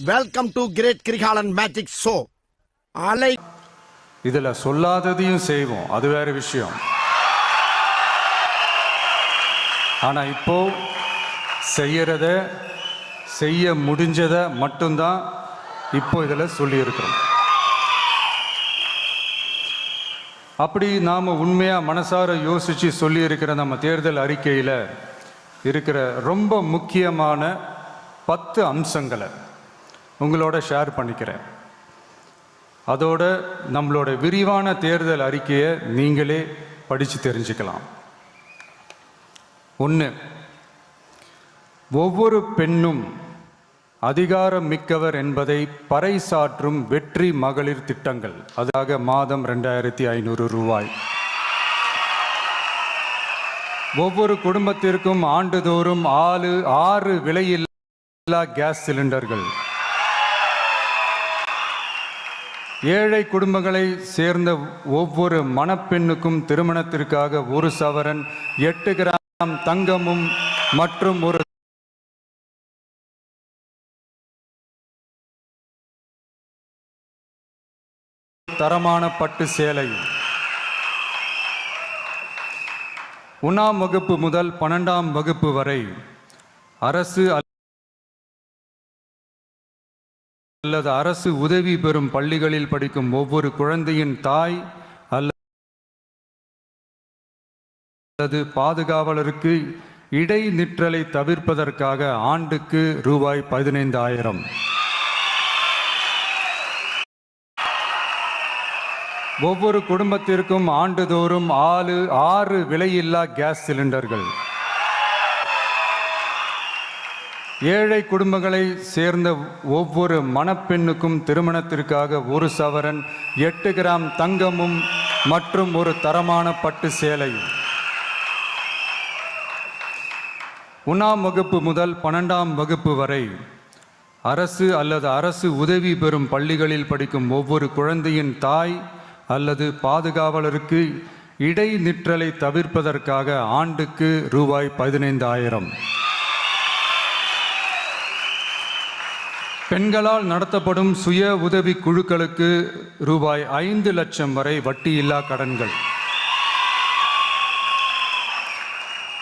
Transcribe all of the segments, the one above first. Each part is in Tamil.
Welcome to great Kirikalan magic show. அலை இதுல சொல்லாததையும் செய்வோம், அது வேற விஷயம். ஆனா இப்போ செய்யறத செய்ய முடிஞ்சதை மட்டும்தான் இப்போ இதில் சொல்லியிருக்கிறோம். அப்படி நாம் உண்மையாக மனசார யோசித்து சொல்லியிருக்கிற நம்ம தேர்தல் அறிக்கையில் இருக்கிற ரொம்ப முக்கியமான 10 அம்சங்களை உங்களோட ஷேர் பண்ணிக்கிறேன். அதோட நம்மளோட விரிவான தேர்தல் அறிக்கையை நீங்களே படித்து தெரிஞ்சுக்கலாம். 1, ஒவ்வொரு பெண்ணும் அதிகாரம் மிக்கவர் என்பதை பறைசாற்றும் வெற்றி மகளிர் திட்டங்கள். அதாக மாதம் 2500 ரூபாய். ஒவ்வொரு குடும்பத்திற்கும் ஆண்டுதோறும் 6 விலையில்லா கேஸ் சிலிண்டர்கள். ஏழை குடும்பங்களை சேர்ந்த ஒவ்வொரு மணப்பெண்ணுக்கும் திருமணத்திற்காக 1 சவரன் 8 கிராம் தங்கமும் மற்றும் ஒரு தரமான பட்டு சேலை. 1ஆம் வகுப்பு முதல் 12ஆம் வகுப்பு வரை அரசு அல்லது அரசு உதவி பெறும் பள்ளிகளில் படிக்கும் ஒவ்வொரு குழந்தையின் தாய் அல்லது பாதுகாவலருக்கு இடைநிற்றலை தவிர்ப்பதற்காக ஆண்டுக்கு ரூபாய் 15,000. ஒவ்வொரு குடும்பத்திற்கும் ஆண்டுதோறும் 6 விலையில்லா கேஸ் சிலிண்டர்கள். ஏழை குடும்பங்களை சேர்ந்த ஒவ்வொரு மணப்பெண்ணுக்கும் திருமணத்திற்காக 1 சவரன் 8 கிராம் தங்கமும் மற்றும் ஒரு தரமான பட்டு சேலை. 1ஆம் வகுப்பு முதல் 12ஆம் வகுப்பு வரை அரசு அல்லது அரசு உதவி பெறும் பள்ளிகளில் படிக்கும் ஒவ்வொரு குழந்தையின் தாய் அல்லது பாதுகாவலருக்கு இடைநிற்றலை தவிர்ப்பதற்காக ஆண்டுக்கு ரூபாய் 15,000. பெண்களால் நடத்தப்படும் சுய உதவி குழுக்களுக்கு ரூபாய் 5 லட்சம் வரை வட்டியில்லா கடன்கள்.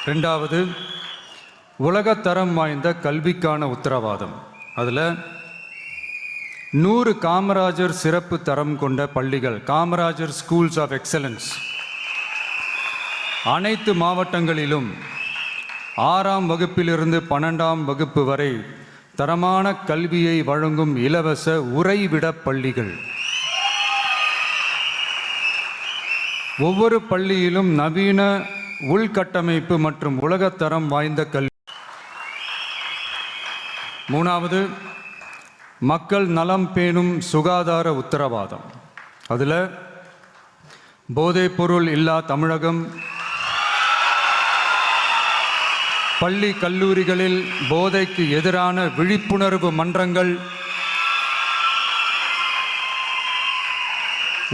2வது, உலகத்தரம் வாய்ந்த கல்விக்கான உத்தரவாதம். அதில் 100 காமராஜர் சிறப்பு தரம் கொண்ட பள்ளிகள், காமராஜர் ஸ்கூல்ஸ் ஆஃப் எக்ஸலன்ஸ், அனைத்து மாவட்டங்களிலும் 6ஆம் வகுப்பிலிருந்து 12ஆம் வகுப்பு வரை தரமான கல்வியை வழங்கும் இலவச உறைவிட பள்ளிகள். ஒவ்வொரு பள்ளியிலும் நவீன உள்கட்டமைப்பு மற்றும் உலகத்தரம் வாய்ந்த கல்வி. 3வது, மக்கள் நலம் பேணும் சுகாதார உத்தரவாதம். அதில் போதைப்பொருள் இல்லா தமிழகம், பள்ளி கல்லூரிகளில் போதைக்கு எதிரான விழிப்புணர்வு மன்றங்கள்,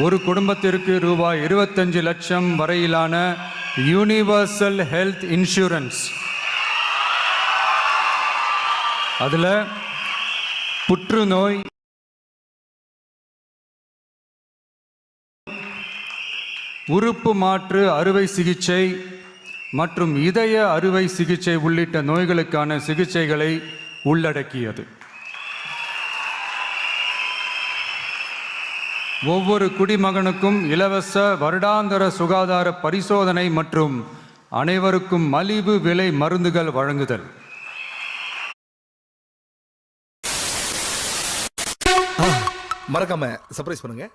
ஒரு குடும்பத்திற்கு ரூபாய் 25 லட்சம் வரையிலான யூனிவர்சல் ஹெல்த் இன்சூரன்ஸ். அதில் புற்றுநோய், உறுப்பு மாற்று அறுவை சிகிச்சை மற்றும் இதய அறுவை சிகிச்சை உள்ளிட்ட நோய்களுக்கான சிகிச்சைகளை உள்ளடக்கியது. ஒவ்வொரு குடிமகனுக்கும் இலவச வருடாந்திர சுகாதார பரிசோதனை மற்றும் அனைவருக்கும் மலிவு விலை மருந்துகள் வழங்குதல். மறக்காம சர்ப்ரைஸ் பண்ணுங்க.